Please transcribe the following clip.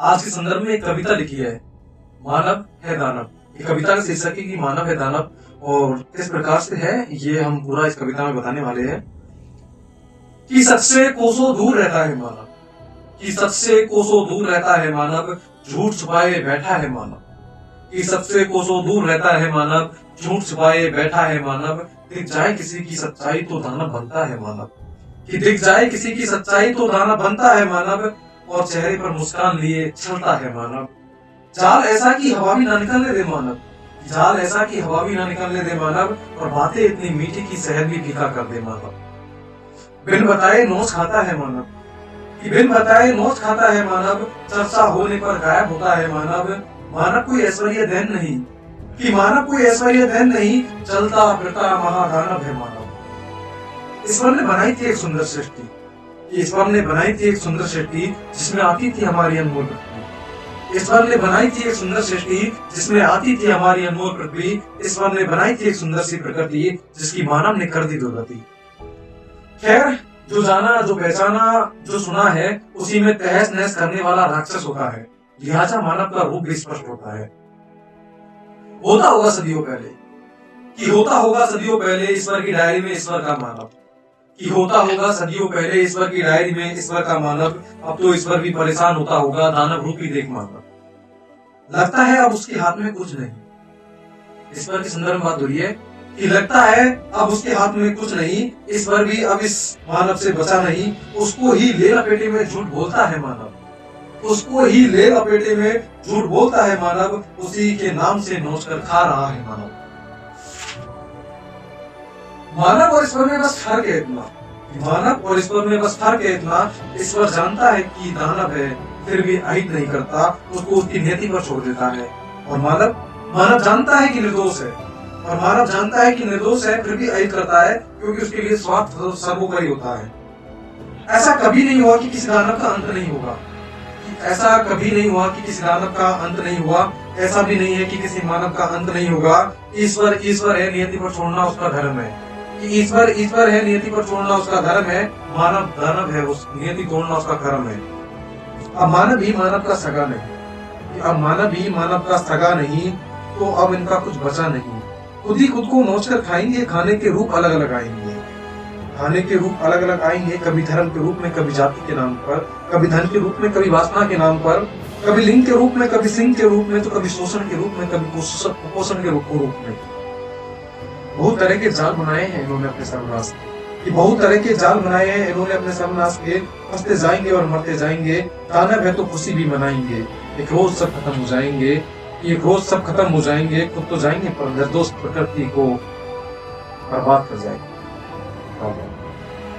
आज के संदर्भ में एक कविता लिखी है, मानव है दानव। ये कविता का शीर्षक है कि मानव है दानव, और किस प्रकार से है ये हम पूरा इस कविता में बताने वाले हैं। कि सच से कोसों दूर रहता है मानव, कि सच से कोसों दूर रहता है मानव, झूठ छुपाए बैठा है मानव। कि सच से कोसों दूर रहता है मानव, झूठ छुपाए बैठा है मानव। दिख जाए किसी की सच्चाई तो दानव बनता है मानव। कि दिख जाए किसी की सच्चाई तो दानव बनता है मानव, और चेहरे पर मुस्कान लिए चलता है मानव। जाल ऐसा कि हवा भी ना निकलने दे मानव, जाल ऐसा कि हवा भी ना निकलने दे मानव, और बातें इतनी मीठी की शहद भी फीका कर दे मानव। बिन बताए नोच खाता है मानव, कि बिन बताए नोच खाता है मानव, चर्चा होने पर गायब होता है मानव। मानव कोई ऐश्वर्य धन नहीं, कि मानव कोई ऐश्वर्य धन नहीं, चलता फिरता महादानव है मानव। ईश्वर ने बनाई थी एक सुंदर सृष्टि, ईश्वर ने बनाई थी एक सुंदर सृष्टि, जिसमें आती थी हमारी अनमोल पृथ्वी। ईश्वर ने बनाई थी एक सुंदर सृष्टि, जिसमें आती थी हमारी अनमोल पृथ्वी। ईश्वर ने बनाई थी एक सुंदर सी प्रकृति, जिसकी मानव ने कर दी दुर्गति। खैर, जो जाना, जो पहचाना, जो सुना है, उसी में तहस नहस करने वाला राक्षस होता है। लिहाजा मानव का रूप भी स्पष्ट होता है। होता होगा सदियों पहले, कि होता होगा सदियों पहले ईश्वर की डायरी में ईश्वर का मानव, कि होता होगा सदियों पहले ईश्वर की डायरी में ईश्वर का मानव। अब तो ईश्वर भी परेशान होता होगा, दानव रूपी देख मानव। लगता है अब उसके हाथ में कुछ नहीं, ईश्वर के संदर्भ में बात हो रही है कि लगता है अब उसके हाथ में कुछ नहीं। ईश्वर भी अब इस मानव से बचा नहीं, उसको ही ले लपेटे में झूठ बोलता है मानव, उसको ही ले लपेटे में झूठ बोलता है मानव। उसी के नाम से नोच कर खा रहा है मानव। मानव और ईश्वर में बस फर्क है इतना, मानव और ईश्वर में बस फर्क है इतना। ईश्वर जानता है कि दानव है, फिर भी अहित नहीं करता, उसको उसकी नियति पर छोड़ देता है। और मानव जानता है कि निर्दोष है, और मानव जानता है कि निर्दोष है, फिर भी अहित करता है, क्योंकि उसके लिए स्वार्थ सर्वोपरि होता है। ऐसा कभी नहीं हुआ कि किसी दानव का अंत नहीं होगा, ऐसा कभी नहीं हुआ कि किसी दानव का अंत नहीं हुआ। ऐसा भी नहीं है कि किसी मानव का अंत नहीं होगा। ईश्वर है, नियति पर छोड़ना उसका धर्म है। ईश्वर है, नियति पर छोड़ना उसका धर्म है। मानव दानव है, उस नियति तोड़ना उसका कर्म है। अब मानव ही मानव का सगा नहीं, अब मानव ही मानव का सगा नहीं, तो अब इनका कुछ बचा नहीं। खुद ही खुद को नोच कर खाएंगे, खाने के रूप अलग अलग आएंगे, खाने के रूप अलग अलग आएंगे। कभी धर्म के रूप में, कभी जाति के नाम पर, कभी धन के रूप में, कभी वासना के नाम पर, कभी लिंग के रूप में, कभी सिंह के रूप में, तो कभी शोषण के रूप में, कभी कुपोषण के रूप में। बहुत तरह के जाल बनाए हैं इन्होंने अपने सर्वनाश के, बहुत तरह के जाल बनाए हैं इन्होंने अपने सर्वनाश के। फंसते जाएंगे और मरते जाएंगे, दानव है तो खुशी भी मनाएंगे। एक रोज सब खत्म हो जाएंगे, एक रोज सब खत्म हो जाएंगे, खुद तो जाएंगे पर निर्दोष प्रकृति को बर्बाद कर जाएंगे।